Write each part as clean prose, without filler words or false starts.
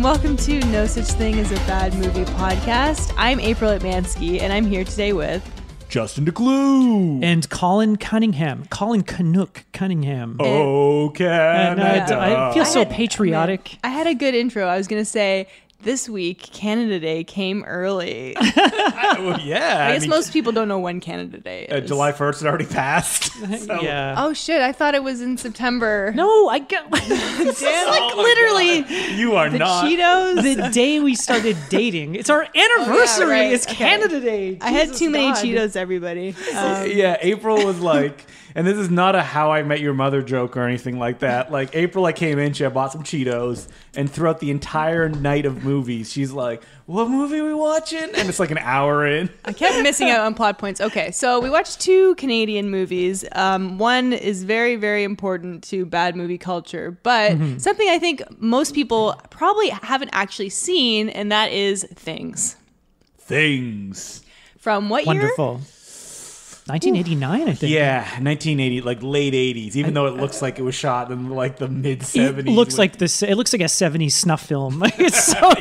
and welcome to No Such Thing as a Bad Movie podcast. I'm April Atmansky, and I'm here today with Justin DeClue and Colin Cunningham, Colin Canuck Cunningham. Oh, Canada. I feel so patriotic. I had a good intro. I was going to say, this week, Canada Day came early. Well, yeah. I guess most people don't know when Canada Day is. July 1st had already passed. So. Yeah. Oh, shit. I thought it was in September. No, I got Damn, literally. God. You are the not. Cheetos. the day we started dating. It's our anniversary. right. It's Okay. Canada Day. I had Jesus too many God. Cheetos, everybody. Yeah, April was like, and this is not a How I Met Your Mother joke or anything like that. Like, April, I came in, I bought some Cheetos, and throughout the entire night of movies, she's like, what movie are we watching? And it's like an hour in. I kept missing out on plot points. Okay, so we watched two Canadian movies. One is very, very important to bad movie culture, but something I think most people probably haven't actually seen, and that is Things. Things. From what year? Wonderful. 1989, I think. Yeah, 1980, like late 80s, even though it looks like it was shot in like the mid 70s. It looks like this. It looks like a 70s snuff film. Like it's so.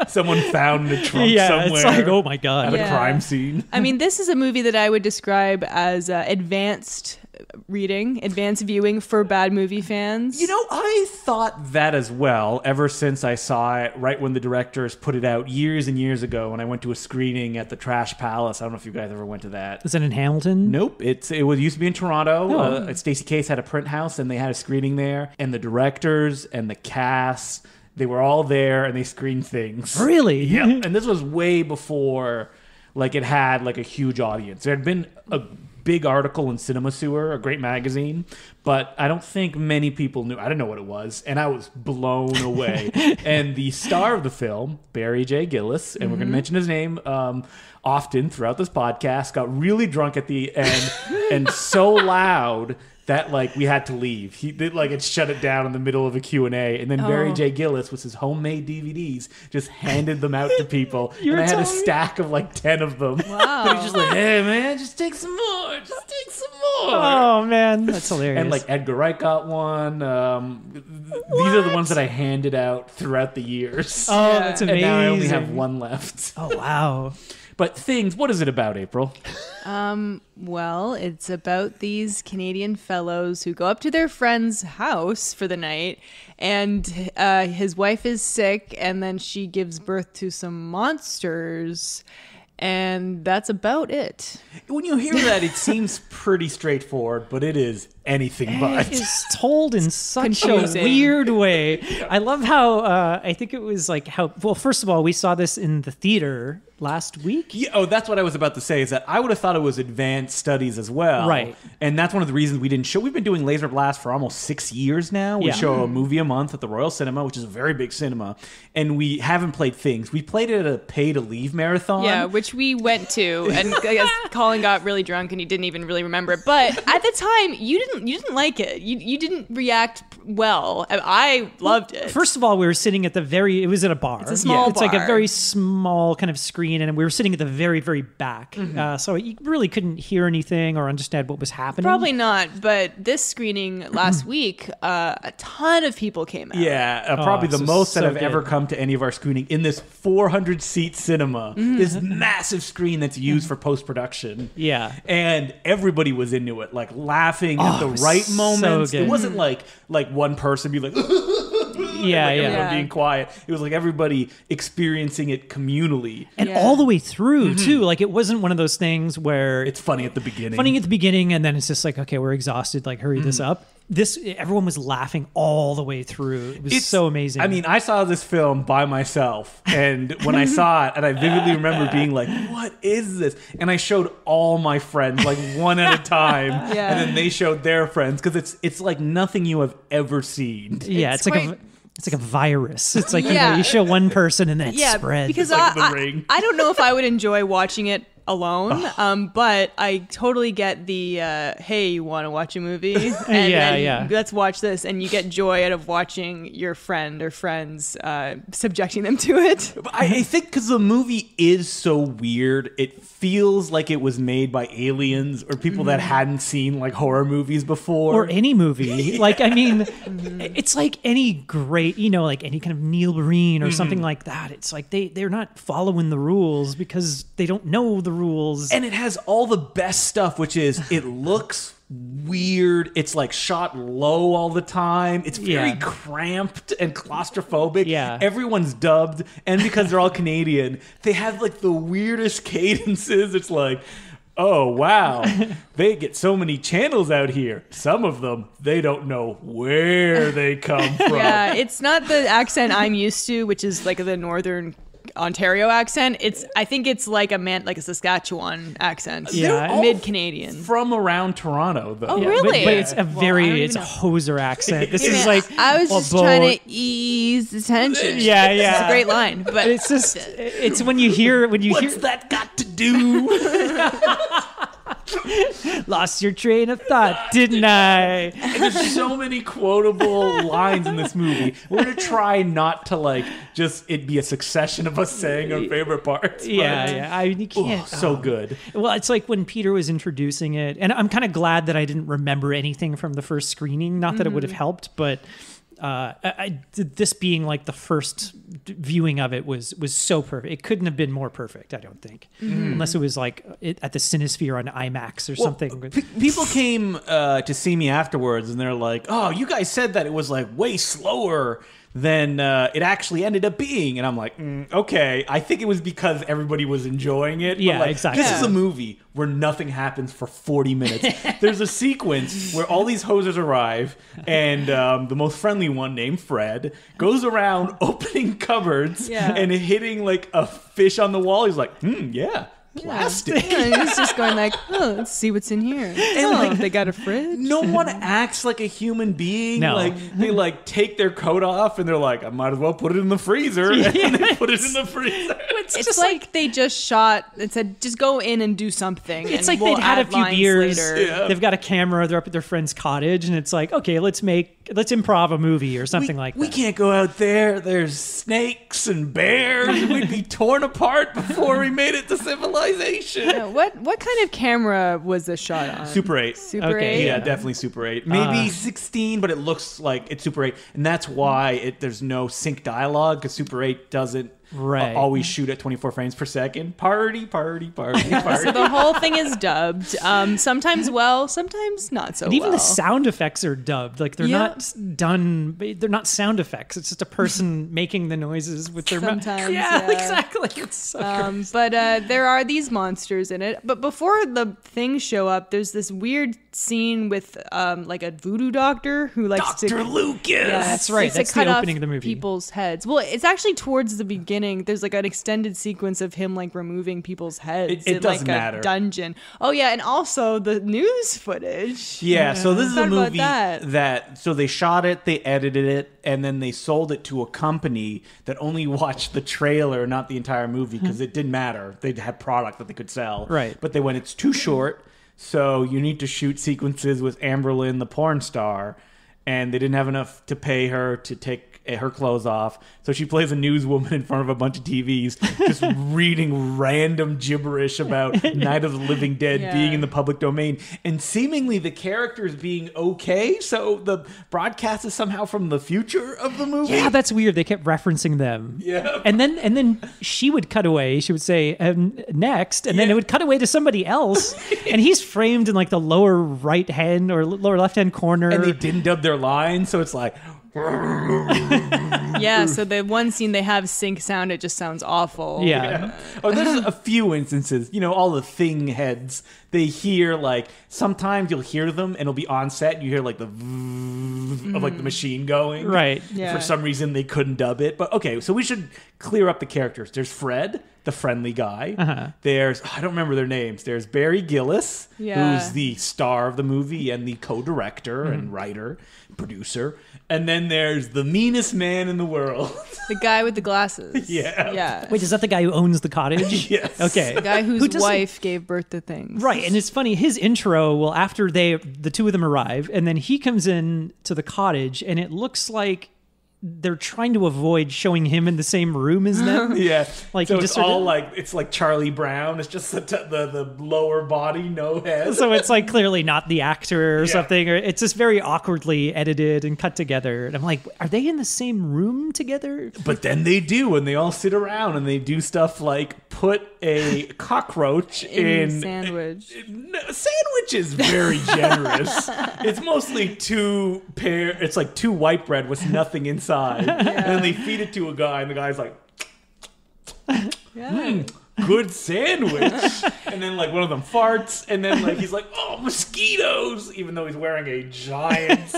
Someone found the trunk Yeah, somewhere. it's like, oh my God. At a Yeah. crime scene. I mean, this is a movie that I would describe as advanced reading, advanced viewing for bad movie fans. You know, I thought that as well ever since I saw it right when the directors put it out years and years ago when I went to a screening at the Trash Palace. I don't know if you guys ever went to that. Is it in Hamilton? Nope. It used to be in Toronto. Oh. Stacey Case had a print house and they had a screening there. And the directors and the cast, they were all there and they screened Things. Really? Yeah. And this was way before like it had like a huge audience. There had been a big article in Cinema Sewer, a great magazine, but I don't think many people knew. I didn't know what it was, and I was blown away. And the star of the film, Barry J. Gillis, and we're going to mention his name often throughout this podcast, got really drunk at the end and so loud that like we had to leave. He did like it shut it down in the middle of a Q&A, and then Barry J. Gillis with his homemade DVDs just handed them out to people. And I had a stack of like 10 of them. Wow. But he's just like, hey man, just take some more. Just take some more. Oh man, that's hilarious. And like Edgar Wright got one. These are the ones that I handed out throughout the years. oh, Yeah. that's And amazing. now I only have one left. Oh wow. But Things, what is it about, April? Well, it's about these Canadian fellows who go up to their friend's house for the night, and his wife is sick, and then she gives birth to some monsters, and that's about it. When you hear that, it seems pretty straightforward, but it is anything but. It is told in such Confusing. a weird way. I love how I think it was like how. Well, first of all, we saw this in the theater last week. Yeah, oh, that's what I was about to say, is that I would have thought it was advanced studies as well. Right. And that's one of the reasons we didn't show. We've been doing Laser Blast for almost 6 years now. We Yeah. show a movie a month at the Royal Cinema, which is a very big cinema. And we haven't played Things. We played it at a pay-to-leave marathon. Yeah, which we went to, and I guess Colin got really drunk and he didn't even really remember it. But at the time, you didn't like it. You didn't react well. I loved it. First of all, we were sitting at it was at a bar. It's a small It's like a bar. very small kind of screen, and we were sitting at the very, very back. So you really couldn't hear anything or understand what was happening. Probably not, but this screening last week, a ton of people came out. Yeah, probably the so- most that so have ever good. come to any of our screening in this 400-seat cinema, this massive screen that's used for post-production. Yeah. And everybody was into it, like laughing at Oh, the it was right so moments. It good. wasn't like one person be like, Yeah, everyone Yeah. being quiet. It was like everybody experiencing it communally. And Yeah. all the way through, too. Like, it wasn't one of those things where It's funny at the beginning. funny at the beginning, and then it's just like, okay, we're exhausted, like, hurry this up. Everyone was laughing all the way through. It was It's so amazing. I mean, I saw this film by myself, and when I saw it, and I vividly remember being like, "What is this?" And I showed all my friends, like one at a time, Yeah. and then they showed their friends because it's like nothing you have ever seen. yeah, it's it's like quite- it's like a virus. It's like, Yeah. you show one person and then it Yeah, spreads. because like The I Ring. don't know if I would enjoy watching it alone. But I totally get the hey, you want to watch a movie? And Yeah. Let's watch this, and you get joy out of watching your friend or friends subjecting them to it. I think because the movie is so weird, it feels like it was made by aliens or people that hadn't seen like horror movies before. Or any movie. Like, I mean, it's like any great, like any kind of Neil Breen or something like that. It's like they're not following the rules because they don't know the rules. And it has all the best stuff, which is it looks weird. It's like shot low all the time. It's very cramped and claustrophobic. Yeah. Everyone's dubbed. And because they're all Canadian, they have like the weirdest cadences. It's like, oh, wow. They get so many channels out here. Some of them, they don't know where they come from. Yeah, it's not the accent I'm used to, which is like the northern Ontario accent. I think it's like a Saskatchewan accent. Yeah. Mid-Canadian. From around Toronto, though. Oh, really? But it's a I don't even it's a know. hoser accent. This Yeah, is like I was just trying to ease the tension. Yeah. It's a great line, but It's just it's when you hear What's that got to do? lost your train of thought, didn't I? And there's so many quotable lines in this movie. We're gonna try not to like just it be a succession of us saying our favorite parts. but- Yeah. I mean, you can't. So good. Well, it's like when Peter was introducing it, and I'm kind of glad that I didn't remember anything from the first screening. Not that it would have helped, but this being like the first viewing of it was so perfect. It couldn't have been more perfect, I don't think, unless it was like at the Cinesphere on IMAX or something. People came to see me afterwards, and they're like, "Oh, you guys said that it was like way slower than it actually ended up being," and I'm like, okay, I think it was because everybody was enjoying it. But, Yeah, like, exactly. This is a movie where nothing happens for 40 minutes. There's a sequence where all these hosers arrive, and the most friendly one, named Fred, goes around opening cupboards and hitting like a fish on the wall. He's like, plastic. Yeah, he's just going like, oh, let's see what's in here. They got a fridge. No one acts like a human being. No. Like they like take their coat off and they're like, I might as well put it in the freezer. And they put it in the freezer. It's like they just shot and said, just go in and do something. It's and like they'd had a add few lines beers. later. Yeah. They've got a camera. They're up at their friend's cottage, and it's like, okay, let's improv a movie or something like that. We can't go out there. There's snakes and bears. And we'd be torn apart before we made it to civilization. Yeah, what kind of camera was this shot on? Super 8. Super Okay, 8? Yeah, definitely Super 8. Maybe 16, but it looks like it's Super 8. And that's why there's no sync dialogue, because Super 8 doesn't always shoot at 24 frames per second. Party. So the whole thing is dubbed. Sometimes well, sometimes not so And even well. the sound effects are dubbed. Like they're not done. They're not sound effects. It's just a person making the noises with their mouth. Sometimes, Yeah, yeah. exactly. It's so gross. But there are these monsters in it. But before the things show up, there's this weird scene with like a voodoo doctor who likes Dr. Lucas. That's right. likes to That's the cut off opening of the movie. People's heads. Well, it's actually towards the beginning. There's like an extended sequence of him like removing people's heads It in doesn't like a matter. dungeon. Oh yeah, and also the news footage. Yeah, so this is a Thought about movie that. so they shot it, they edited it, and then they sold it to a company that only watched the trailer, not the entire movie, because it didn't matter. They had product that they could sell. Right. But they went, it's too short, so you need to shoot sequences with Amberlynn, the porn star, and they didn't have enough to pay her to take her clothes off, so she plays a newswoman in front of a bunch of TVs, just reading random gibberish about Night of the Living Dead being in the public domain, and seemingly the characters being okay. So the broadcast is somehow from the future of the movie. Yeah, that's weird. They kept referencing them. Yeah. And then she would cut away. She would say, next. And then it would cut away to somebody else. And he's framed in like the lower right hand or lower left hand corner. And they didn't dub their lines, so it's like. Yeah, so the one scene they have sync sound, it just sounds awful. Yeah. Oh, there's a few instances, all the thing heads, they hear like, sometimes you'll hear them and it'll be on set and you hear like the of like the machine going. Right. Yeah. For some reason they couldn't dub it. But okay, so we should clear up the characters. There's Fred, the friendly guy. Uh-huh. There's, I don't remember their names. There's Barry Gillis, Yeah. who's the star of the movie and the co-director and writer, producer. And then there's the meanest man in the world. The guy with the glasses. Yeah. Yeah. Wait, is that the guy who owns the cottage? Yes. Okay. The guy Who whose doesn't- wife gave birth to things. Right, and it's funny. His intro, well, after the two of them arrive, and then he comes in to the cottage, and it looks like they're trying to avoid showing him in the same room as them. Yeah, Like, so you it's just sort all of- like it's like Charlie Brown. It's just the lower body, no head. So it's like clearly not the actor or Yeah. something, or it's just very awkwardly edited and cut together. And I'm like, are they in the same room together? But then they do, and they all sit around and they do stuff like put a cockroach In in sandwich. No, sandwich is very generous. It's mostly it's like two white bread with nothing inside. And then they feed it to a guy, and the guy's like, Yeah. good sandwich. And then like one of them farts, and then like he's like, oh, mosquitoes, even though he's wearing a giant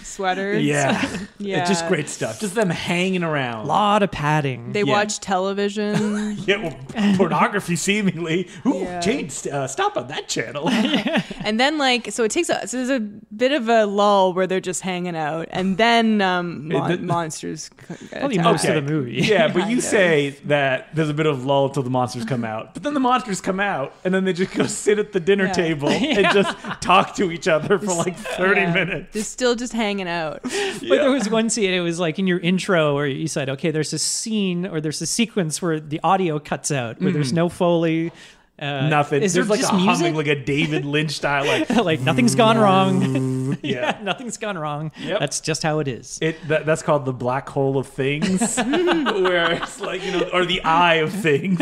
Sweaters. yeah. Yeah. It's just great stuff. Just them hanging around. A lot of padding. They Yeah. watch television. Yeah, well, pornography seemingly. Ooh, Yeah. Jane, stop on that channel. And then so there's a bit of a lull where they're just hanging out, and then monsters. Probably attack. most of the movie. Yeah, but you Kind of. say that there's a bit of lull till the monsters come out. But then the monsters come out, and then they just go sit at the dinner Yeah. table and just talk to each other for like 30 Yeah. minutes. They're still just hanging out. But there was one scene, it was like in your intro where you said, okay, there's a scene or there's a sequence where the audio cuts out, where there's no Foley. Nothing. Is there There's like just a music? humming, like a David Lynch style, like Like nothing's gone wrong. yeah. Nothing's gone wrong. Yep. That's just how it is. That's called the black hole of things, where it's like, or the eye of things.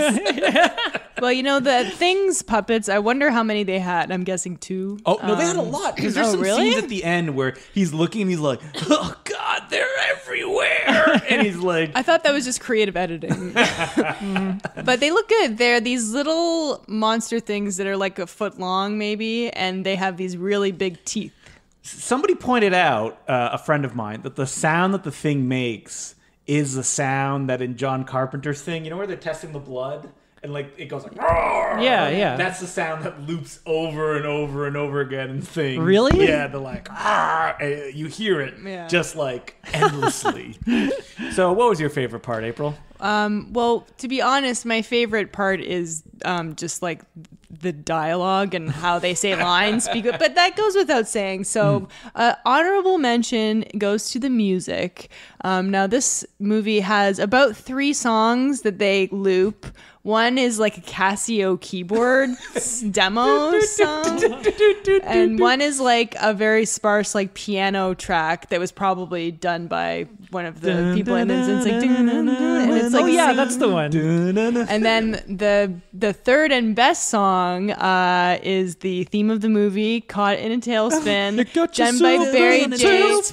Well, the Things puppets, I wonder how many they had. I'm guessing 2. Oh no, they had a lot because there's oh, some really? scenes at the end where he's looking and he's like, "Oh God, they're everywhere," and he's like, I thought that was just creative editing. But they look good. They're these little monster things that are like a foot long, maybe, and they have these really big teeth. Somebody pointed out, a friend of mine, that the sound that the thing makes is the sound that in John Carpenter's Thing, where they're testing the blood and like it goes like, "Roar!" Yeah, yeah. That's the sound that loops over and over and over again in Thing. Really? Yeah, they're like, "Ah!" You hear it Yeah. just like endlessly. So, what was your favorite part, April? Well, to be honest, my favorite part is just like the dialogue and how they say lines. But that goes without saying. So, honorable mention goes to the music. Now, this movie has about 3 songs that they loop. One is like a Casio keyboard demo song, and one is like a very sparse like piano track that was probably done by one of the people, and it's like, and it's like, Oh yeah, that's the one. and then the third and best song is the theme of the movie, "Caught in a Tailspin," done by Barry J. Gillis,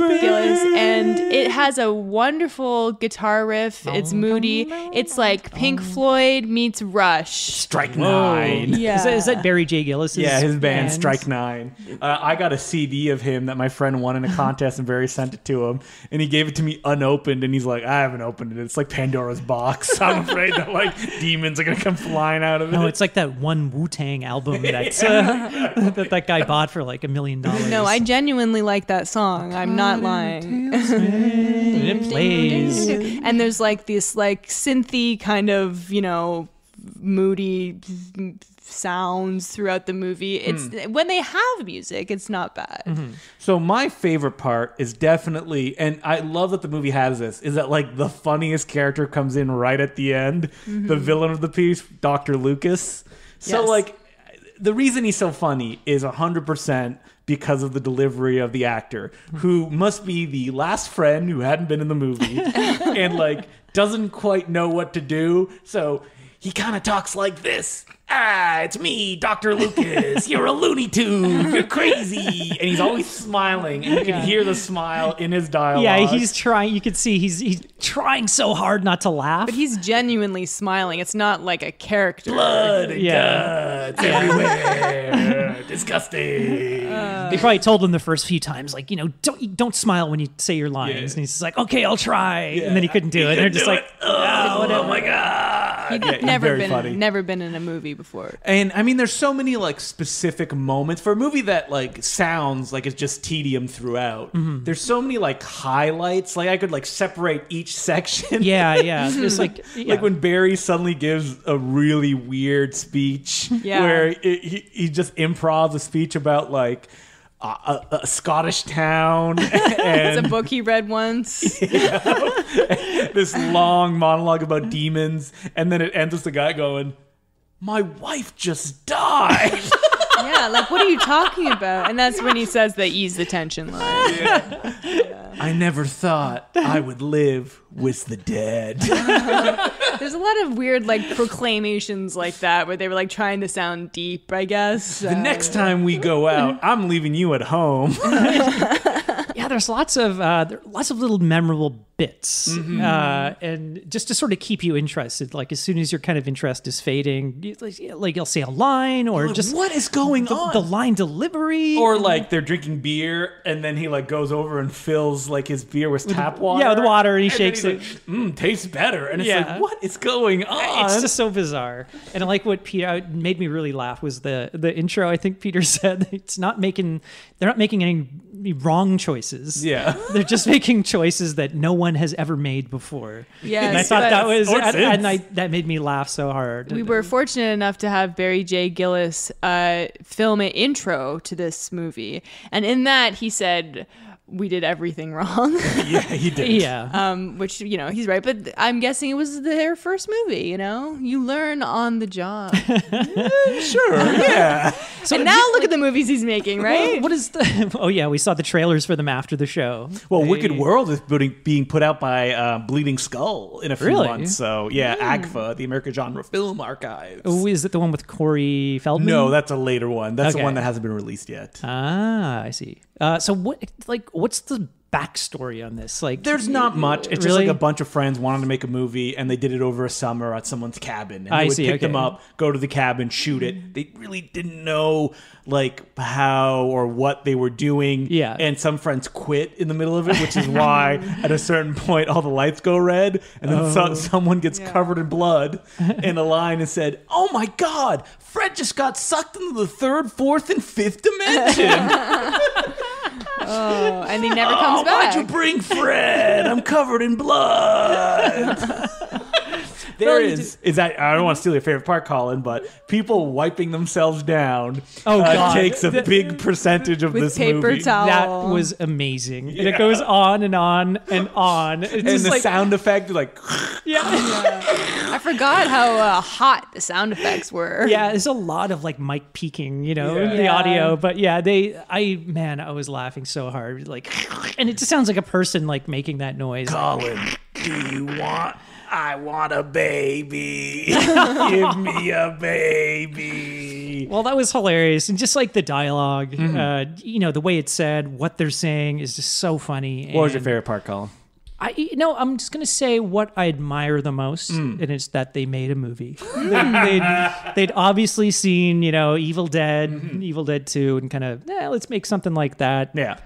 and it has a wonderful guitar riff. It's moody. It's like Pink Floyd meets Rush. Strike 9. Yeah. Is that Barry J. Gillis? Yeah, his band Strike 9. I got a CD of him that my friend won in a contest, and Barry sent it to him, and he gave it to me unopened, and he's like, I haven't opened it. It's like Pandora's box. I'm afraid that like demons are gonna come flying out of it. No, it's like that one Wu-Tang album that's that guy bought for like $1 million. No, I genuinely like that song. I'm not lying. It plays. And there's like this like synthy kind of, moody sounds throughout the movie. It's when they have music, it's not bad. So my favorite part is definitely, and I love that the movie has this, is that like the funniest character comes in right at the end, the villain of the piece, Dr. Lucas. So Yes. like the reason he's so funny is 100% because of the delivery of the actor, who must be the last friend who hadn't been in the movie and like doesn't quite know what to do. So he kind of talks like this. It's me, Dr. Lucas. You're a Looney Tune. You're crazy. And he's always smiling, and you can hear the smile in his dialogue. Yeah, he's trying. You can see he's trying so hard not to laugh. But he's genuinely smiling. It's not like a character. blood and Yeah. guts everywhere. Disgusting. They probably told him the first few times, like, don't smile when you say your lines. Yeah. And he's just like, okay, I'll try. And then he couldn't do it. And they're just like, oh my God. he's never very funny. never been in a movie before. And I mean, there's so many like specific moments for a movie that like sounds like it's just tedium throughout. There's so many like highlights. Like I could like separate each section. Yeah. There's like Like when Barry suddenly gives a really weird speech where he just improvs a speech about like a Scottish town. And It's a book he read once. this long monologue about demons. And then it ends with the guy going, "My wife just died." Yeah, like, what are you talking about? And that's when he says the ease the tension line. I never thought I would live with the dead. There's a lot of weird, like, proclamations like that where they were, like, trying to sound deep, I guess. The next time we go out, I'm leaving you at home. Yeah, there's lots of little memorable bits, and just to sort of keep you interested. Like as soon as your kind of interest is fading, like you'll say a line or Like, just what is going on? the line delivery, Or like they're drinking beer and then he like goes over and fills like his beer with tap water. yeah, with water, and he And shakes then it. he's like, tastes better. And it's Yeah. like, what is going on? It's just so bizarre. And I like what Peter made me really laugh was the intro. I think Peter said they're not making any wrong choices. Yeah. They're just making choices that no one has ever made before. Yes, And I thought but- that was, Or and since. that made me laugh so hard. We were fortunate enough to have Barry J. Gillis film an intro to this movie. And in that, he said, we did everything wrong. Yeah, he did. Yeah. Which, you know, he's right. But I'm guessing it was their first movie, you know? You learn on the job. Sure, yeah. And now look at the movies he's making, right? What is the? Oh yeah, we saw the trailers for them after the show. Well, Wicked World is being put out by Bleeding Skull in a few Really? months. So, yeah, AGFA, the American Genre Film Archives. Oh, is it the one with Corey Feldman? No, that's a later one. That's the Okay. one that hasn't been released yet. Ah, I see. So what's the backstory on this? Like, There's not much. It's just Really? like a bunch of friends wanted to make a movie, and they did it over a summer at someone's cabin. And I they would see, pick okay. them up, go to the cabin, shoot it. They really didn't know like how or what they were doing. Yeah. And some friends quit in the middle of it, which is why at a certain point all the lights go red, and then someone gets covered in blood in a line and said, "Oh my God, Fred just got sucked into the third, fourth, and fifth dimension." Oh, and he never comes Why'd you back. bring Fred? I'm covered in blood. There is that I don't want to steal your favorite part, Colin, but people wiping themselves down God. takes a big percentage of With this paper movie. towel. that was amazing, and it goes on and on and on. It's And just the like, sound effect is like, I forgot how hot the sound effects were. yeah, there's a lot of like mic peaking, you know, Yeah. the Yeah. audio. But yeah, I was laughing so hard, like, and it just sounds like a person like making that noise. Colin, do you want? I want a baby. Give me a baby. Well, that was hilarious, and just like the dialogue, you know, the way it's said, what they're saying is just so funny. What was your And favorite part, Colin? I'm just gonna say what I admire the most, and it's that they made a movie. They'd obviously seen, you know, Evil Dead, Evil Dead 2, and kind of, let's make something like that. Yeah.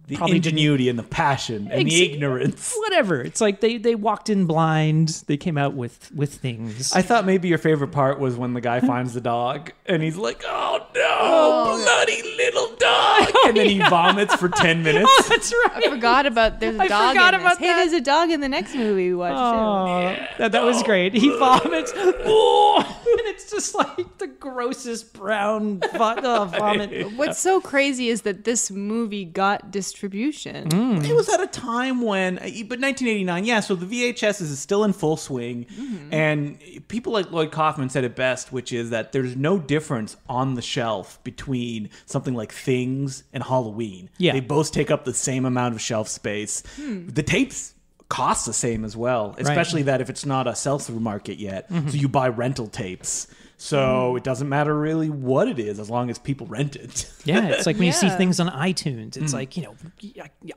The Probably didn't- ingenuity and the passion and the ignorance. Whatever. It's like they walked in blind. They came out with things. I thought maybe your favorite part was when the guy finds the dog and he's like, "Oh no, bloody little dog!" And then he vomits for 10 minutes. That's right. I forgot about there's a I dog forgot in this. about Hey, that. there's a dog in the next movie we watched too. That was great. He vomits. And it's just like the grossest brown vomit. What's so crazy is that this movie got distribution. It was at a time when, but 1989, yeah. So the VHS is still in full swing, and people like Lloyd Kaufman said it best, which is that there's no difference on the shelf between something like Things and Halloween. Yeah. They both take up the same amount of shelf space. The tapes cost the same as well, especially that if it's not a sell-through market yet, so you buy rental tapes. So it doesn't matter really what it is as long as people rent it. Yeah, it's like when you see Yeah. things on iTunes. It's like, you know,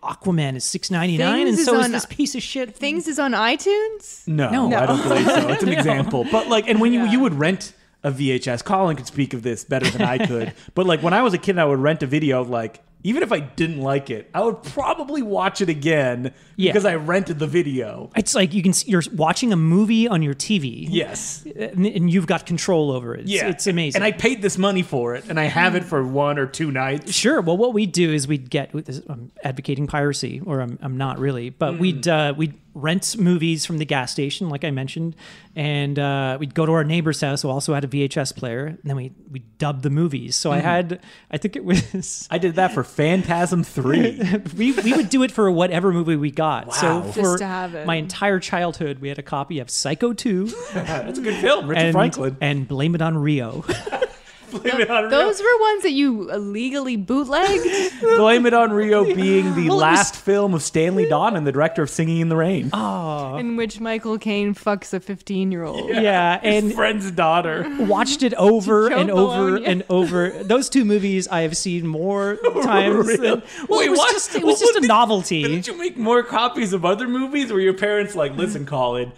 Aquaman is $6.99, and Things is so is on- this piece of shit. Things is on iTunes? No, I don't believe so. It's an example. But like, and when you would rent a VHS, Colin could speak of this better than I could. But like when I was a kid, I would rent a video of like even if I didn't like it, I would probably watch it again because I rented the video. It's like you're watching a movie on your TV. Yes. And you've got control over it. It's amazing. And I paid this money for it, and I have it for 1 or 2 nights. Sure. Well, what we'd do is I'm advocating piracy, or I'm not really, but we'd rent movies from the gas station, like I mentioned, and we'd go to our neighbor's house who also had a VHS player, and then we dubbed the movies. So I think it was... I did that for Phantasm 3. we would do it for whatever movie we got. Wow. So for Just to have it. my entire childhood, we had a copy of Psycho 2. That's a good film, Richard Franklin. And Blame It on Rio. Blame It on Rio. Those were ones that you illegally bootlegged? Blame It on Rio being the last film of Stanley Donen, the director of Singing in the Rain. In which Michael Caine fucks a 15-year-old. Yeah, and his friend's daughter. watched it over and over Bologna. and over. Those two movies I have seen more times than... Well, Wait, it was what? just, it was just a novelty. Didn't you make more copies of other movies where your parents like, listen, Colin,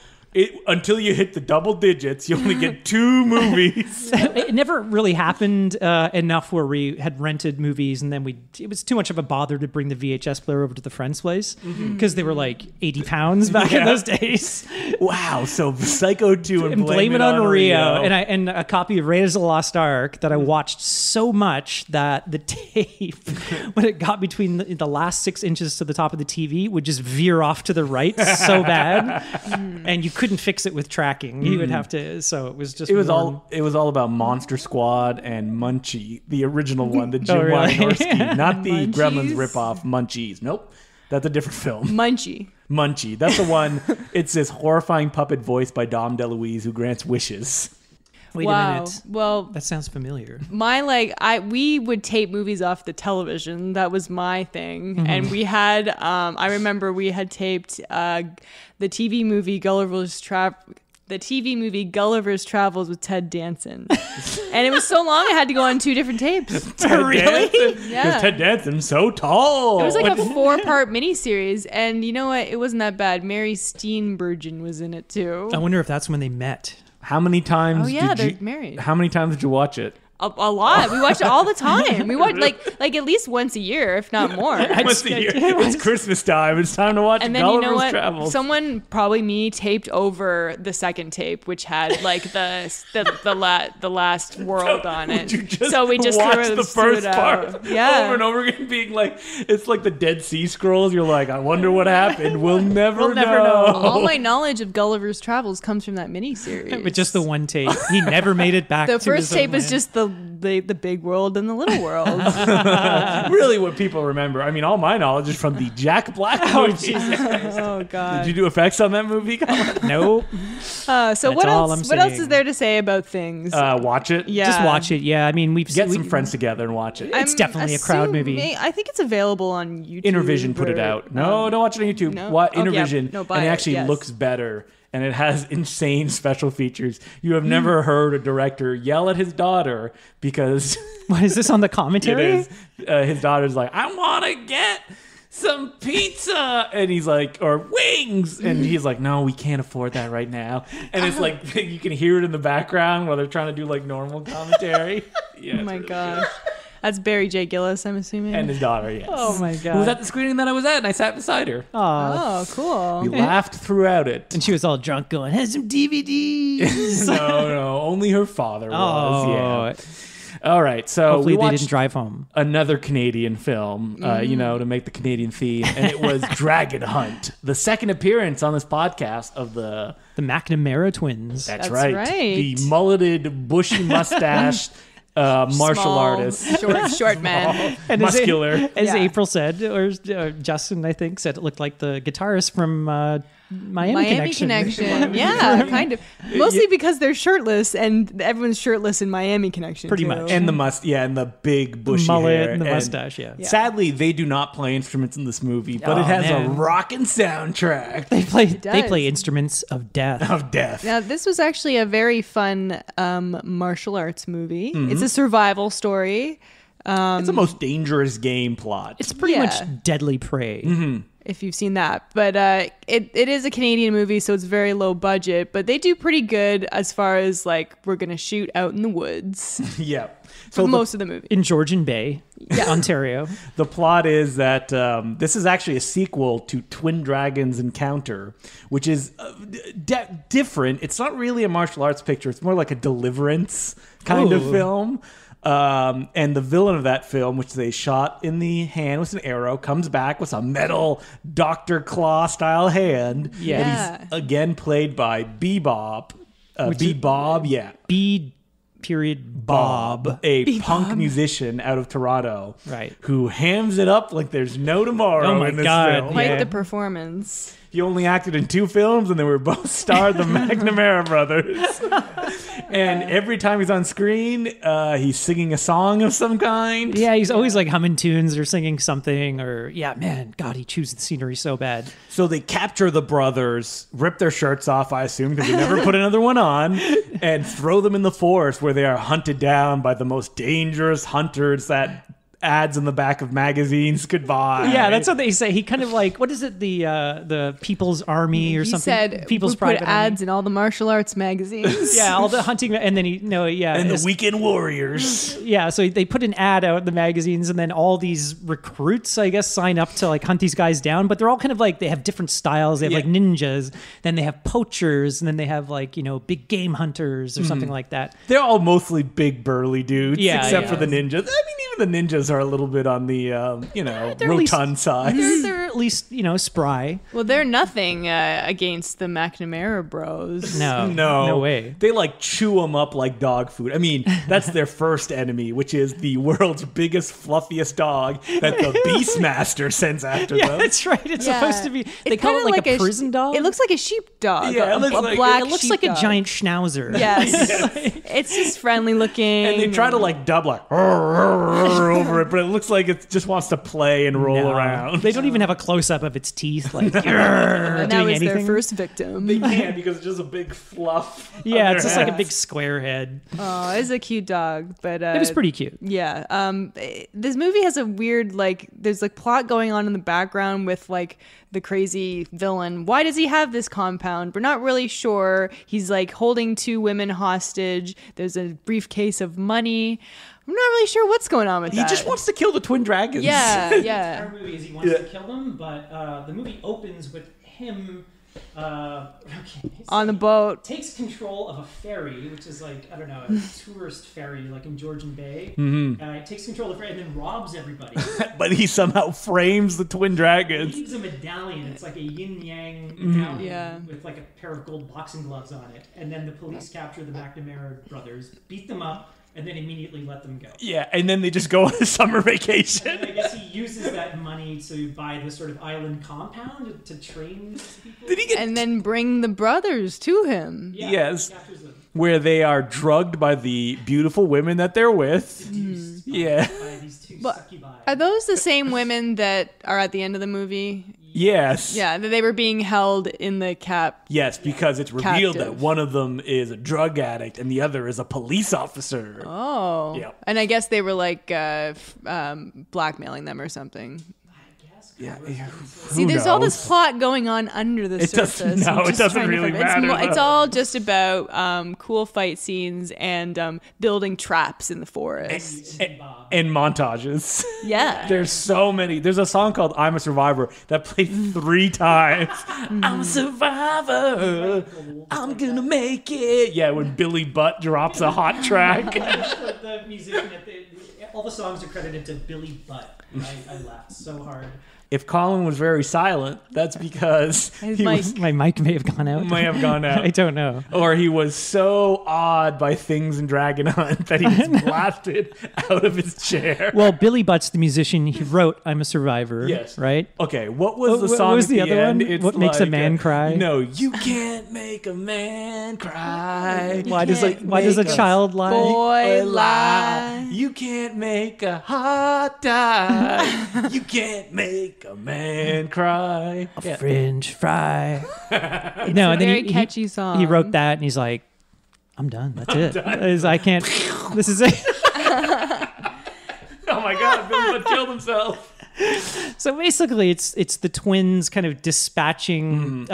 until you hit the double digits, you only get 2 movies. It never really happened enough where we had rented movies and then it was too much of a bother to bring the VHS player over to the friend's place because they were like 80 pounds back in those days. Wow, so Psycho 2 and Blame It on Rio. And a copy of Raiders of the Lost Ark that I watched so much that the tape, when it got between the last 6 inches to the top of the TV, would just veer off to the right so bad. And you couldn't fix it with tracking. You would have to. So it was just. It was all about Monster Squad and Munchie, the original one, the Jim really? Wynorski, not the Munchies? Gremlins ripoff. Munchies. Nope, that's a different film. Munchie. That's the one. It's this horrifying puppet voiced by Dom DeLuise who grants wishes. Wait a minute. Well, That sounds familiar. we would tape movies off the television. That was my thing. And we had, I remember we had taped the TV movie Gulliver's Travels with Ted Danson. And it was so long I had to go on 2 different tapes. Really? Yeah. Because Ted Danson's so tall. It was like a 4-part miniseries. And you know what? It wasn't that bad. Mary Steenburgen was in it too. I wonder if that's when they met. How many times? Oh yeah, they're did married. How many times did you watch it? A lot. We watched it all the time. We watched like at least once a year, if not more. Once a year. It's Christmas time. It's time to watch And then Gulliver's you know what? Travels. Someone, probably me, taped over the second tape, which had like the last world on it. So we just watched the first part over Yeah. and over again, being like, it's like the Dead Sea Scrolls. You're like, I wonder what happened. We'll never know. All my knowledge of Gulliver's Travels comes from that miniseries. But just the one tape. He never made it back The to first his tape own is land. just the big world and the little world. Really, what people remember. I mean, all my knowledge is from the Jack Black movie. Oh God. Did you do effects on that movie, Colin? Nope. So what all else? I'm What else saying. is there to say about things? Watch it. Yeah. Just watch it. Yeah, I mean, Get some friends together and watch it. It's definitely a crowd movie. I think it's available on YouTube. Intervision put it out. No, don't watch it on YouTube. no? What Oh, yeah. Intervision? No, buy and it it, actually yes. looks better. And it has insane special features. You have never heard a director yell at his daughter because What is this on the it commentary? is. His daughter's like, I want to get some pizza. And he's like, or wings. And he's like, no, we can't afford that right now. And it's like, you can hear it in the background while they're trying to do like normal commentary. Yeah, Oh my gosh. That's Barry J. Gillis, I'm assuming. And his daughter, yes. Oh my god. Who was at the screening that I was at, and I sat beside her. Oh, cool. We laughed throughout it. And she was all drunk going, has some DVDs. No, only her father was. Oh. Yeah. All right, so Hopefully we they watched didn't drive home. another Canadian film, to make the Canadian theme, and it was Dragon Hunt, the second appearance on this podcast of the... The McNamara twins. That's right. The mulleted, bushy mustached martial Small, artist. Short man. And muscular. As Yeah. April said, or Justin, I think, said it looked like the guitarist from Miami Connection. Yeah, kind of. Mostly because they're shirtless, and everyone's shirtless in Miami Connection. Pretty too. much. And and the big bushy mullet hair. and the mustache, yeah. Sadly, they do not play instruments in this movie, but Oh, it has a man. rockin' soundtrack They play does. instruments of death. of death. Now, this was actually a very fun martial arts movie. Mm-hmm. It's a survival story. It's the most dangerous game plot. It's pretty Yeah. much Deadly Prey. if you've seen that. But it is a Canadian movie, so it's very low budget. But they do pretty good as far as like we're gonna shoot out in the woods. Yeah. So most of the movie in Georgian Bay, Ontario. The plot is that this is actually a sequel to Twin Dragons Encounter, which is different. It's not really a martial arts picture. It's more like a deliverance kind of film. And the villain of that film, which they shot in the hand with an arrow, comes back with a metal Dr. Claw style hand. Yeah. And he's again played by Bebop. Bebob, yeah. Bob, a punk musician out of Toronto, right? Who hams it up like there's no tomorrow. Oh my in this God! film. Quite the performance. He only acted in 2 films, and they were both starred the McNamara brothers. And every time he's on screen, he's singing a song of some kind. Yeah, he's always like humming tunes or singing something, or man, God, he chews the scenery so bad. So they capture the brothers, rip their shirts off, I assume, because they never put another one on, and throw them in the forest where they are hunted down by the most dangerous hunters that ads in the back of magazines could buy. Yeah, that's what they say. He kind of like, what is it, the People's Army or something? He said People's we Private put ads Army. in all the martial arts magazines. Yeah, all the hunting, and then and the Weekend Warriors. Yeah, so they put an ad out in the magazines, and then all these recruits, I guess, sign up to like hunt these guys down. But they're all kind of like, they have different styles. They have like ninjas, then they have poachers, and then they have like, big game hunters or something like that. They're all mostly big burly dudes, except for the ninjas. I mean, even the ninjas are a little bit on the rotund side. They're at least spry. Well, they're nothing against the McNamara bros. No way. They like chew them up like dog food. I mean, that's their first enemy, which is the world's biggest, fluffiest dog that the Beastmaster sends after them. Yeah, that's right. It's supposed to be. They It's call it kinda like a prison dog. It looks like a sheepdog. Yeah, a it looks black It looks like sheepdog. a giant schnauzer. Yes. It's just friendly looking. And they try to like dub like over it, but it looks like it just wants to play and roll around. They don't even have a close up of its teeth, like and that doing was anything. their first victim. They can't because it's just a big fluff. Yeah, on it's their just like a heads. big square head. Oh, it's a cute dog, but It was pretty cute. Yeah. This movie has a weird there's like plot going on in the background with like the crazy villain. Why does he have this compound? We're not really sure. He's like holding 2 women hostage. There's a briefcase of money. I'm not really sure what's going on with that. He just wants to kill the Twin Dragons. Yeah, The yeah. entire movie is he wants to kill them, but the movie opens with him On the boat. takes control of a ferry, which is like, I don't know, a tourist ferry, like in Georgian Bay. Mm-hmm. Takes control of the ferry and then robs everybody. But he somehow frames the Twin He Dragons. leaves a medallion. It's like a yin-yang medallion Yeah. with like a pair of gold boxing gloves on it. And then the police capture the McNamara brothers, beat them up, and then immediately let them go. Yeah, and then they just go on a summer vacation. And I guess he uses that money to buy this sort of island compound to train these people. Did he get And then bring the brothers to him. Yeah, Yes. he captures them. where they are drugged by the beautiful women that they're with? Yeah. By these two But succubi. are those the same women that are at the end of the movie? Yes. Yeah, that they were being held in the cap. Yes, because it's revealed that Captive. one of them is a drug addict and the other is a police officer. Oh. Yep. And I guess they were like blackmailing them or something. Yeah. See, there's all this plot going on under the It surface. doesn't- no, I'm it just doesn't trying to really find- matter, It's though. all just about cool fight scenes and building traps in the forest. And montages. Yeah. There's so many. There's a song called I'm a Survivor that played 3 times. I'm a survivor. I'm gonna make it. Yeah, when Billy Butt drops a hot track. The musician all the songs are credited to Billy Butt. I laughed so hard. If Colin was very silent, that's because His he mic. was, My mic may have gone out. may have gone out. I don't know. Or he was so awed by things in Dragon Hunt that he was blasted out of his chair. Well, Billy Butt's the musician. He wrote "I'm a Survivor." Yes. Right. Okay, what was the What song was at the the other end? one? It's What makes a like, man cry? No, you can't make a man cry. Why does Can't a make child lie? Boy, lie. You can't make a heart die. You can't make a man cry. Yeah. Fringe fry. No, and then Very he catchy song. He wrote that, and he's like, "I'm done. That's it. I can't. This is it." Oh my God, Billy Butt killed himself. So basically, it's the twins kind of dispatching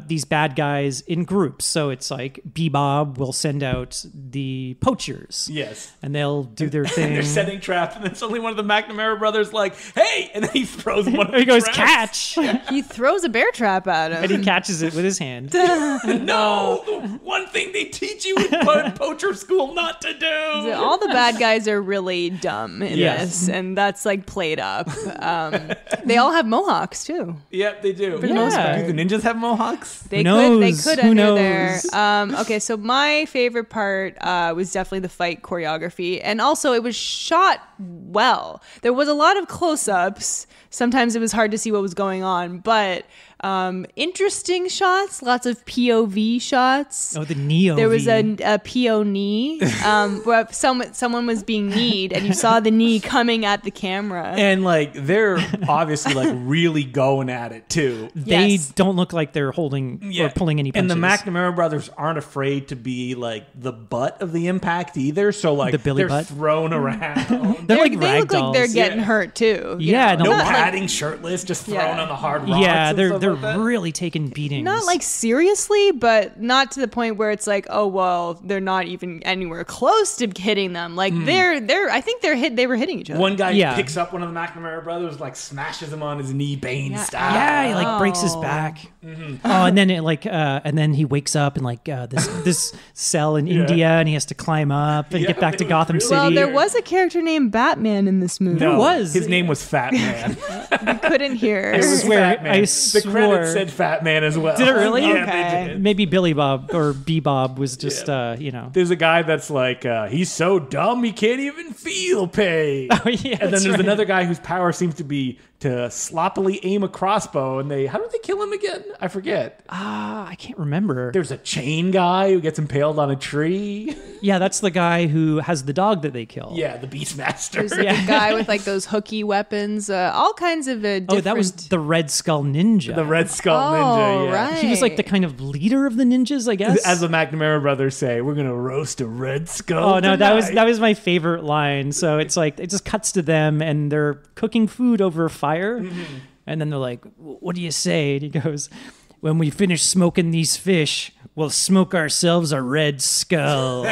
these bad guys in groups. So it's like Bebop will send out the poachers. Yes. And they'll do their thing. They're setting traps, and then suddenly one of the McNamara brothers like, "Hey!" And then he throws one of the He goes, traps. catch! He throws a bear trap at him. And he catches it with his hand. No, the one thing they teach you in poacher school not to do. All the bad guys are really dumb in Yes. this, and that's like played up. They all have mohawks too. Yep, they do. For the most part. Do the ninjas have mohawks? They knows? could Who under there. knows? Okay, so my favorite part was definitely the fight choreography, and also it was shot well. There was a lot of close-ups. Sometimes it was hard to see what was going on, but interesting shots, lots of POV shots. Oh, the Neo. There was a PO knee where someone was being kneed, and you saw the knee coming at the camera. And like they're obviously like really going at it too. They Yes. don't look like they're holding or pulling any And punches. the McNamara brothers aren't afraid to be like the butt of the impact either. So like The Billy they're butt? thrown around. They're like they look like they're ragdolls. getting Yeah. hurt too. you Yeah, know? no No Not like- padding, shirtless, just thrown Yeah. on the hard rocks. Yeah, and they're stuff like that. really taking beatings. Not like seriously, but not to the point where it's like, oh well, they're not even anywhere close to hitting them. Like they're I think they were hitting each other. One guy Yeah. picks up one of the McNamara brothers, like smashes him on his knee, Bane Yeah. style. Yeah, he like breaks his Oh. back. Oh, and then it like, and then he wakes up in like this cell in India, and he has to climb up and Yeah, get back to it was Gotham really- City. Well, there was a character named Batman in this movie. No, was. His name was Fat Man. You couldn't hear. I swear, Fat Man. I The swore. credits said Fat Man as well. Did it really? Yeah, Okay. they did. Maybe Billy Bob or Bebob was just, you know. There's a guy that's like, he's so dumb he can't even feel pain. Oh, yeah, and then that's there's right. another guy whose power seems to be to sloppily aim a crossbow. And how do they kill him again? I forget. I can't remember. There's a chain guy who gets impaled on a tree. Yeah, that's the guy who has the dog that they kill. Yeah, the Beastmaster. There's like a guy with like those hooky weapons, all kinds of different... Oh, that was the Red Skull Ninja. The Red Skull Oh, Ninja. Yeah. right. He was like the kind of leader of the ninjas, I guess. As the McNamara brothers say, we're gonna roast a red skull. Oh no, tonight. that was my favorite line. So it's like it just cuts to them and they're cooking food over a fire, and then they're like, "What do you say?" And he goes, "When we finish smoking these fish, we'll smoke ourselves a red skull."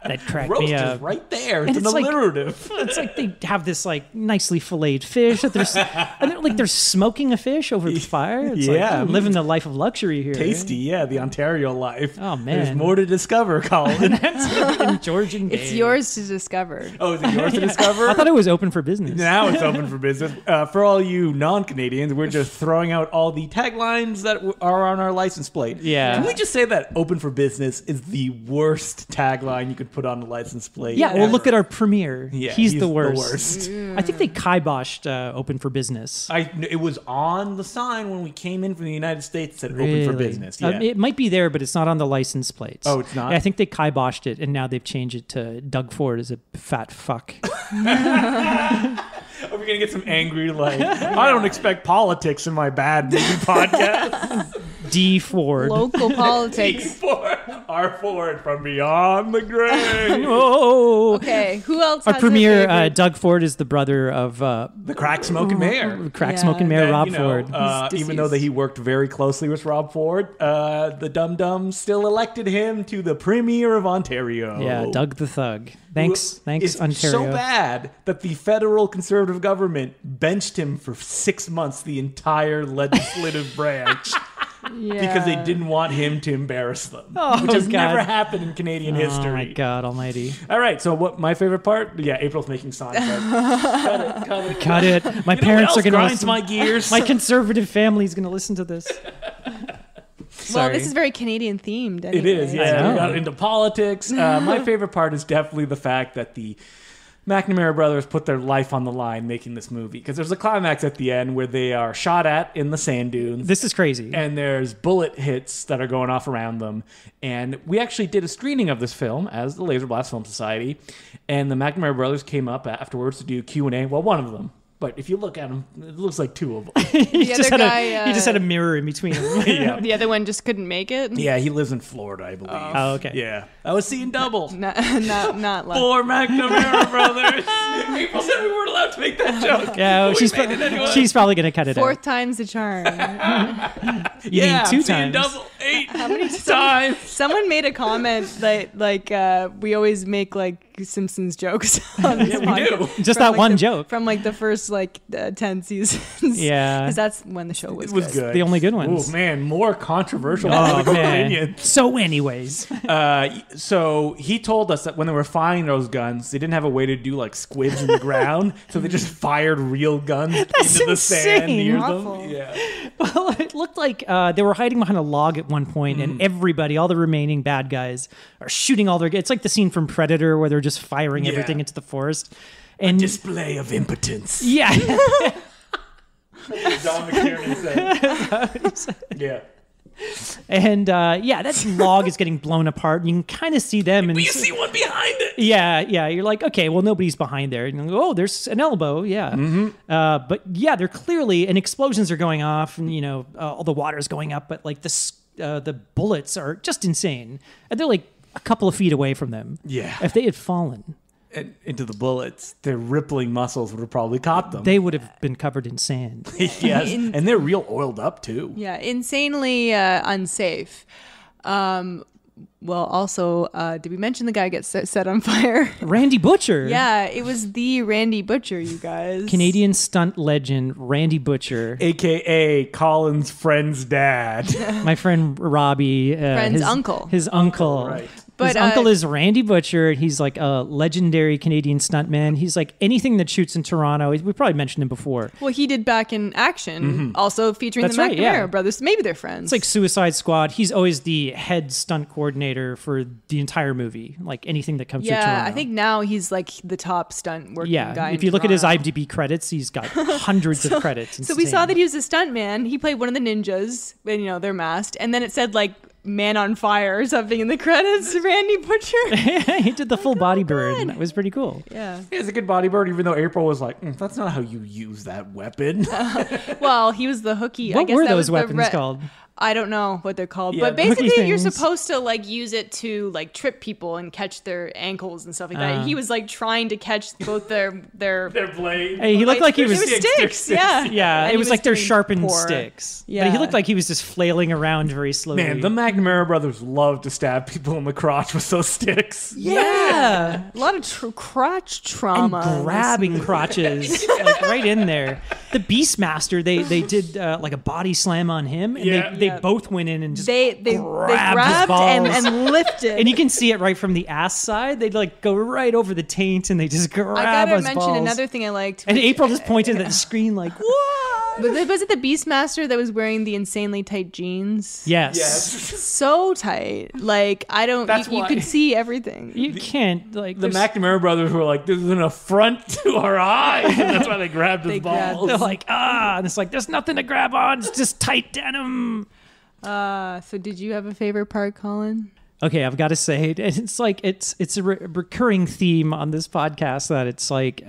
That cracked roast me is up. right there. And It's an it's like- alliterative. It's like they have this like nicely filleted fish that they're smoking a fish over the fire. It's like, Yeah. I'm living the life of luxury here. Tasty, yeah, the Ontario life. Oh, There's man. more to discover, Colin. In Georgian It's Bay. yours to discover. Oh, is it yours to discover? I thought it was open for business. Now it's open for business. For all you non-Canadians, we're just throwing out all the taglines that are on our license plate. Yeah. Can we just say that open for business is the worst tagline you could put on a license plate? Yeah, well, look at our premier. Yeah, he's the worst. worst. I think they kiboshed open for business. It was on the sign when we came in from the United States that said open for Really? business. Yeah. It might be there, but it's not on the license plates. Oh, it's not? Yeah, I think they kiboshed it, and now they've changed it to Doug Ford is a fat fuck. Are we gonna get some angry like I don't expect politics in my bad movie podcast? D Ford. Local politics. Ford, our Ford from beyond the grave. Oh. Okay, who else? Our has a premier, favorite? Doug Ford, is the brother of The crack smoking mayor. crack Yeah. smoking mayor And, Rob you know, Ford. He's even though that deceased. he worked very closely with Rob Ford, the Dum Dums still elected him to the Premier of Ontario. Yeah, Doug the Thug. Thanks, It's Ontario. so bad that the federal conservative government benched him for 6 months, the entire legislative branch, because they Yeah. didn't want him to embarrass them, Oh, which has God. never happened in Canadian history. Oh my God Almighty! All right, so what my favorite part? Yeah, April's making signs. Cut it. Cut it. My You know what parents else are going to grinds listen. my gears. My conservative family is going to listen to this. Well, this is very Canadian themed. Anyway. It is, I yeah. know. We got into politics. My favorite part is definitely the fact that the McNamara brothers put their life on the line making this movie. Because there's a climax at the end where they are shot at in the sand dunes. This is crazy. And there's bullet hits that are going off around them. And we actually did a screening of this film as the Laser Blast Film Society. And the McNamara brothers came up afterwards to do Q&A. Well, one of them. But if you look at him, it looks like two of them. he The just other had guy, he just had a mirror in between them. Yeah. The other one just couldn't make it. Yeah, he lives in Florida, I believe. Oh, okay. Yeah. I was seeing double. Not like. Four McNamara brothers. People said we weren't allowed to make that joke. Yeah, But we made it anyway. she's probably going to cut it Fourth out. time's the charm. You mean I'm two seeing times? double 8 How many times. Someone made a comment that we always make like Simpsons jokes on this Yeah, we podcast. do. Just From, that like, one the- joke. from like the first 10 seasons. Yeah. Because that's when the show was It was good. good. The only good ones. Oh, man, more controversial Oh, political man. opinions. So anyways. So he told us that when they were firing those guns, they didn't have a way to do like squibs in the ground, so they just fired real guns into the sand insane. near Awful. them. Yeah. Well, it looked like they were hiding behind a log at one point, and everybody, all the remaining bad guys, are shooting all their. It's like the scene from Predator where they're just firing Yeah. everything into the forest. And Display of impotence. yeah, John McTiernan said. Yeah. and that log is getting blown apart. You can kind of see them, and But you see one behind it. yeah. You're like, okay, well, nobody's behind there. And you go, oh, there's an elbow. Yeah. But yeah, they're clearly, and explosions are going off, and all the water's going up, but like the bullets are just insane, and they're like a couple of feet away from them. Yeah. If they had fallen, And into the bullets, their rippling muscles would have probably caught them. they would have been covered in sand. Yes, and they're real oiled up too. Yeah, insanely unsafe. Well, also, did we mention the guy gets set on fire? Randy Butcher. Yeah, it was the Randy Butcher, you guys. Canadian stunt legend Randy Butcher. AKA Colin's friend's dad. My friend Robbie. Friend's uncle. His uncle. Right. But, His uncle is Randy Butcher. He's like a legendary Canadian stuntman. He's like anything that shoots in Toronto. We probably mentioned him before. Well, he did Back in Action, also featuring That's the right, McNamara yeah. brothers. Maybe they're friends. It's like Suicide Squad. He's always the head stunt coordinator for the entire movie. Like anything that comes through Toronto. I think now he's like the top stunt working guy. If in you look at his Toronto. IMDb credits, he's got hundreds of credits. So we saw that he was a stuntman. He played one of the ninjas, and they're masked, and then it said like "Man on Fire" or something in the credits. Randy Butcher. he did the full body burn. That was pretty cool. Yeah. He has a good body bird, even though April was like, that's not how you use that weapon. Well, he was the hooky. I What guess were that those was the weapons called? I don't know what they're called, Yeah, but the hooky basically you're things. supposed to like use it to like trip people and catch their ankles and stuff like that. He was like trying to catch both their Their blade. Hey, he looked like he it was. was sticks. Yeah, Yeah, And it he was like they're doing sharpened poor. sticks. But Yeah. he looked like he was just flailing around very slowly. Man, the McNamara brothers love to stab people in the crotch with those sticks. yeah. A lot of crotch And trauma. in this grabbing movie. crotches like right in there. The Beastmaster, they did like a body slam on him, and Yeah. they both went in and just They grabbed his grabbed balls. and lifted. And you can see it right from the ass side. They'd like go right over the taint and they just grab I gotta his mention balls. another thing I liked. And which- April just pointed at the screen like, what? was it the Beastmaster that was wearing the insanely tight jeans? Yes. Yes. So tight. Like I don't. That's You why. could see everything. You can't like The there's- McNamara brothers were like, this is an affront to our eyes. And that's why they grabbed his They grabbed balls. They're like, and it's like there's nothing to grab on. It's just tight denim. So did you have a favorite part, Colin? Okay, I've got to say, it's like it's a recurring theme on this podcast that it's like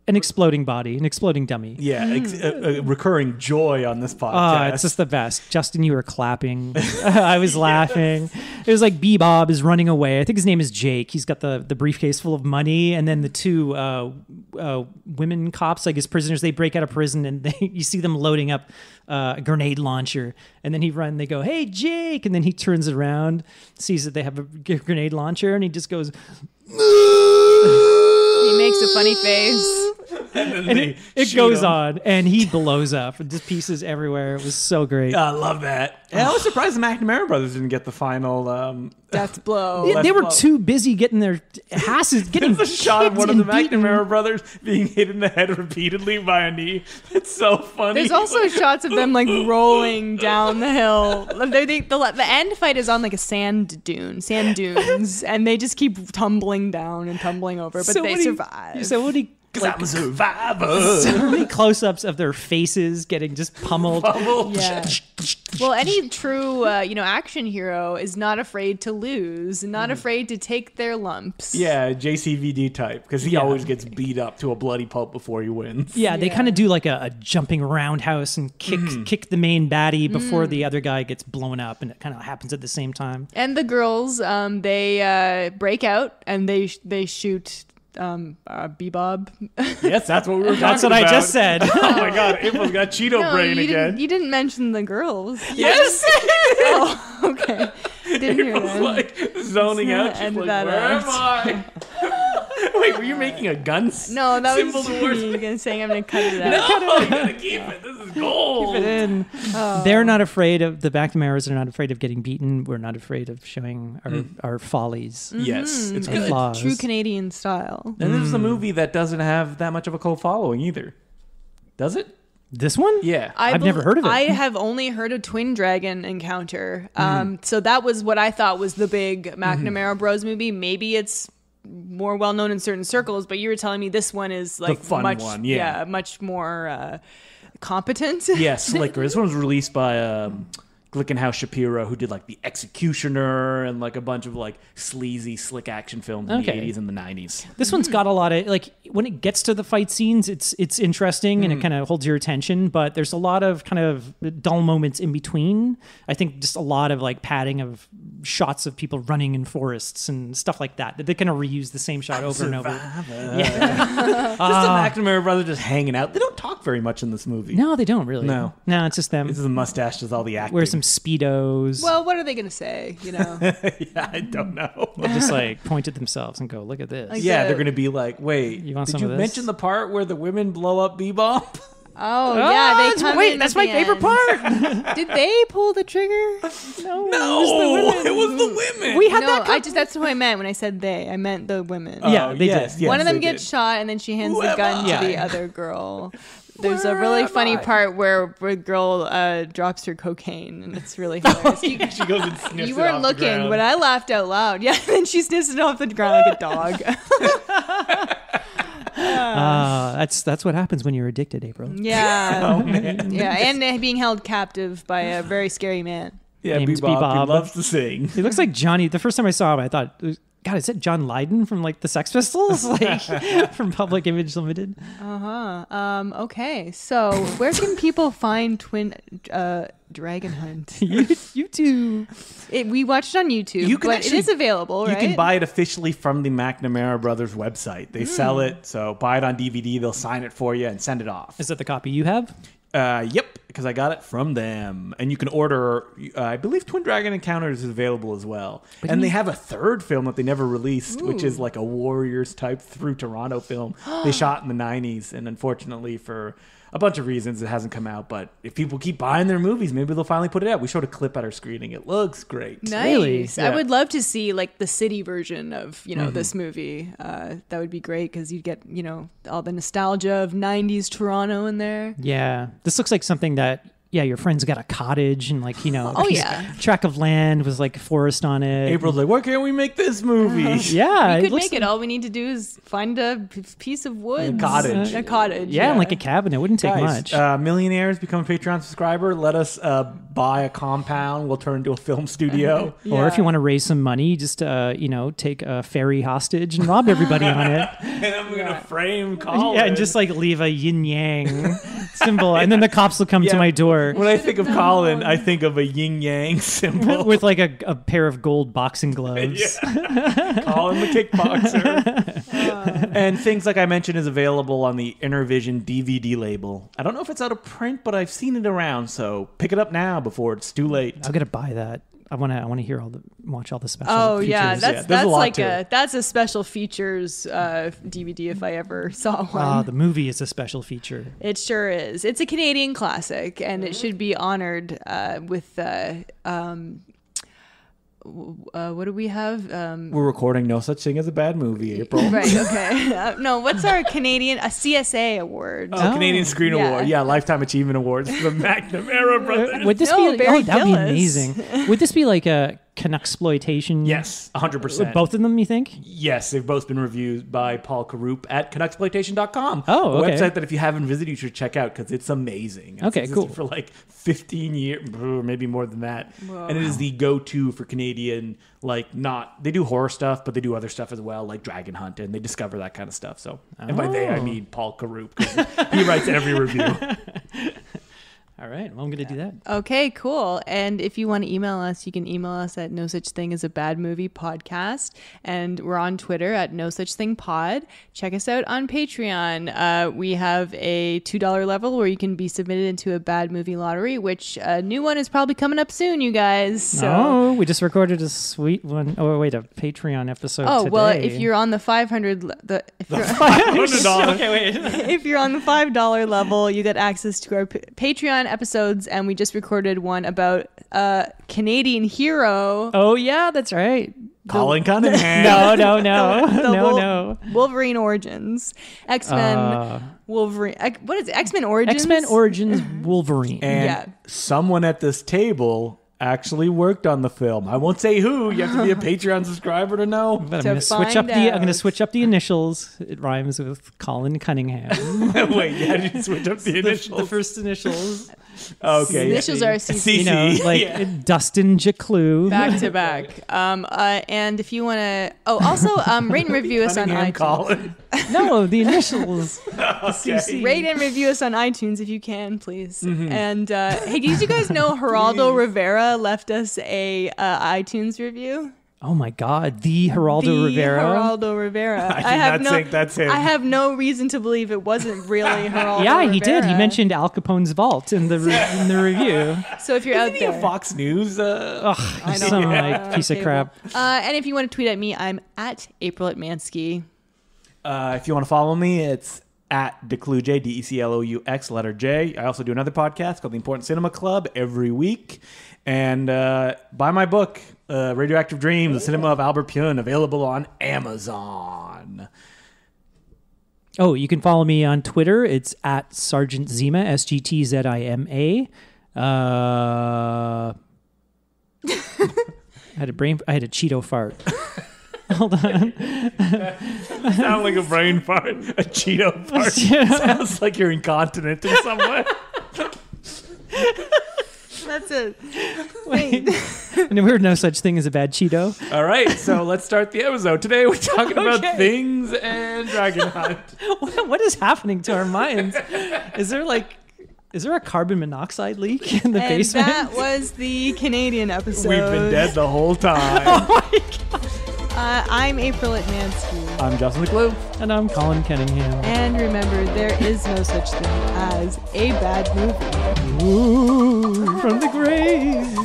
an exploding body, an exploding dummy. Yeah, a recurring joy on this podcast. It's just the best. Justin, you were clapping. I was laughing. It was like Bebop is running away. I think his name is Jake. He's got the briefcase full of money, and then the two women cops, like his prisoners, they break out of prison, and you see them loading up a grenade launcher, and then they go, "Hey, Jake!" And then he turns around, sees that they have a grenade launcher, and he just goes, He makes a funny face. and it goes on, and he blows up, and just pieces everywhere. It was so great. I love that. And I was surprised the McNamara brothers didn't get the final. Death blow. Yeah, they were blow. too busy getting their asses, getting There's a shot of kicked one of the and beaten. McNamara brothers being hit in the head repeatedly by a knee. It's so funny. There's also shots of them like rolling down the hill. The end fight is on like a sand dunes, and they just keep tumbling down and tumbling over, but they when he- survive. So when he 'Cause I'm a survivor. so many close-ups of their faces getting just pummeled. Yeah. Well, any true, action hero is not afraid to lose, not afraid to take their lumps. Yeah, JCVD type, because he always gets beat up to a bloody pulp before he wins. Yeah, they kind of do like a jumping roundhouse and kick the main baddie before the other guy gets blown up, and it kind of happens at the same time. And the girls, they break out and they shoot Bebob. Yes, that's what we were talking That's what about. I just said. Oh my god, April's got Cheeto brain again. You didn't mention the girls. Yes! Oh, okay. Didn't hear April's that. like zoning out. She's Edit like, that where out. am I? Wait, were you making a gun No, that symbol was towards me? me saying I'm going to cut it out. No, you gotta keep it. This is gold. And they're not afraid of the McNamaras. Are not afraid of getting beaten. We're not afraid of showing our follies. Yes, it's And good. flaws. True Canadian style. And this is a movie that doesn't have that much of a cult following either. Does it? This one? Yeah. I've never heard of it. I have only heard a twin dragon encounter. So that was what I thought was the big McNamara Bros movie. Maybe it's more well known in certain circles, but you were telling me this one is like fun much, one, yeah. much more competent. Yeah, Slicker. This one was released by Glickenhaus Shapiro, who did like The Executioner and like a bunch of like sleazy, slick action films in the Okay. 80s and the 90s. This one's got a lot of like when it gets to the fight scenes, it's interesting and it kind of holds your attention. But there's a lot of kind of dull moments in between. I think just a lot of like padding of shots of people running in forests and stuff like that. They kind of reuse the same shot over and over. Just the McNamara brothers just hanging out. They don't talk very much in this movie. No, they don't really. No. It's just them. This is the mustache does all the acting. Wear some Speedos. Well, what are they going to say? Yeah, I don't know. They'll just like point at themselves and go, "Look at this." Like- Yeah, they're going to be like, wait, You want did some you of this? mention the part where the women blow up Bebop? Oh, yeah, they come in that's at my the favorite end. part. Did they pull the trigger? No, It was the women. We had No, that. that's what I meant when I said they. I meant the women. Yeah, they yes, did. yes, One of them they gets did. shot, and then she hands Who the am gun I? to the other girl. There's a really funny part where the girl drops her cocaine, and it's really hilarious. She goes and sniffs You it weren't off the looking, ground. but I laughed out loud. Yeah, and she sniffs it off the ground like a dog. That's what happens when you're addicted, April. Yeah. Oh, man. Yeah, and being held captive by a very scary man. Yeah, Name's Bebop. Bebop. He loves to sing. He looks like Johnny. The first time I saw him, I thought, God, is that John Lydon from like the Sex Pistols, like from Public Image Limited? Okay, so where can people find Twin Dragon Hunt? YouTube. We watched it on YouTube, You can but actually- it is available, right? You can buy it officially from the McNamara Brothers website. They sell it, so buy it on DVD. They'll sign it for you and send it off. Is that the copy you have? Yep, because I got it from them. And you can order, I believe Twin Dragon Encounters is available as well. And they have a third film that they never released, which is like a Warriors type through Toronto film they shot in the 90s. And unfortunately, for a bunch of reasons, it hasn't come out. But if people keep buying their movies, maybe they'll finally put it out. We showed a clip at our screening. It looks great. Nice. Really? I Yeah. would love to see like the city version of this movie. That would be great because you'd get all the nostalgia of '90s Toronto in there. Yeah. This looks like something that, your friend's got a cottage and like, a Oh, piece- yeah. tract of land with like forest on it. April's like, why can't we make this movie? Yeah. We could looks make it. All we need to do is find a piece of wood. cottage. A cottage. Yeah, and like a cabin. It wouldn't take Guys, much. millionaires, become a Patreon subscriber. Let us buy a compound. We'll turn into a film studio. Or if you want to raise some money, just take a ferry hostage and rob everybody on it. And I'm going to frame Colin. Yeah, and just like leave a yin yang symbol, and then the cops will come to Yeah. my door When I think of Colin, I think of a yin yang symbol. with like a pair of gold boxing gloves. Colin the kickboxer. And Things Like I Mentioned is available on the Intervision DVD label. I don't know if it's out of print, but I've seen it around, so pick it up now before it's too late. I'm gonna buy that. I want to watch all the special. Oh features. yeah, there's that's a lot like to it. that's a special features DVD if I ever saw one. The movie is a special feature. It sure is. It's a Canadian classic, and it should be honored with. What do we have? We're recording No Such Thing as a Bad Movie, April. Right. Okay. No. What's our Canadian? A CSA award. Oh, Canadian Screen Yeah. Award. Yeah, Lifetime Achievement Awards for the McNamara brothers. Would this No, be? Barry Oh, that'd be Gillis. amazing. Would this be like a Canucksploitation. Yes, 100%. Both of them, you think? Yes, they've both been reviewed by Paul Carup at Canucksploitation.com. Oh, okay. A website that if you haven't visited, you should check out because it's amazing. It's Okay, existed cool. For like 15 years, or maybe more than that. Whoa. And it is the go-to for Canadian, they do horror stuff, but they do other stuff as well, like Dragon Hunt, and they discover that kind of stuff. So, and by they, I mean Paul Carup, because he writes every review. All right. Well, I'm going to do that. Okay, cool. And if you want to email us, you can email us at no such thing as a bad movie podcast. And we're on Twitter at no such thing pod. Check us out on Patreon. We have a $2 level where you can be submitted into a bad movie lottery, which a new one is probably coming up soon, you guys. So. We just recorded a sweet one. Oh, wait, a Patreon episode today. Well, if you're on the $500, Okay, wait. if you're on the $5 level, you get access to our Patreon episodes, and we just recorded one about Canadian hero. Oh, yeah, that's right. Colin Cunningham. No. Wolverine Origins. X-Men Wolverine. What is it? X-Men Origins? X-Men Origins Wolverine. And someone at this table actually worked on the film. I won't say who. You have to be a Patreon subscriber to know. But I'm going to switch up the initials. It rhymes with Colin Cunningham. Wait, yeah, you switch up the initials. The first initials. Okay. Initials are CC. You know, Dustin Jaclue. Back to back. And if you want to... Oh, also, rate and review us on Cunningham iTunes. Colin. No, the initials. Okay. Rate and review us on iTunes if you can, please. And hey, did you guys know Geraldo Rivera left us a iTunes review? Oh my God, the Geraldo Rivera. Geraldo Rivera. I do not think that's him. I have no reason to believe it wasn't really Geraldo Yeah, Rivera. he did. He mentioned Al Capone's vault in the review. So if you're out Isn't he there, a Fox News? Ugh, some piece of crap. And if you want to tweet at me, I'm at April at Mansky. If you want to follow me, it's at Decluje, DECLOUX, letter J. I also do another podcast called The Important Cinema Club every week. And buy my book, Radioactive Dreams, The Cinema of Albert Pyun, available on Amazon. Oh, you can follow me on Twitter. It's at Sergeant Zima, SGTZIMA. I had a Cheeto fart. Hold on. Sound like a brain fart, a Cheeto fart. Sounds like you're incontinent in some way. That's it. Wait. And there were no such thing as a bad Cheeto. All right, so let's start the episode. Today we're talking about things and Dragon Hunt. What is happening to our minds? Is there a carbon monoxide leak in the basement? That was the Canadian episode. We've been dead the whole time. Oh my God. I'm April at Mansky. I'm Justin McClue. And I'm Colin Cunningham. And remember, there is no such thing as a bad movie. Ooh, from the grave.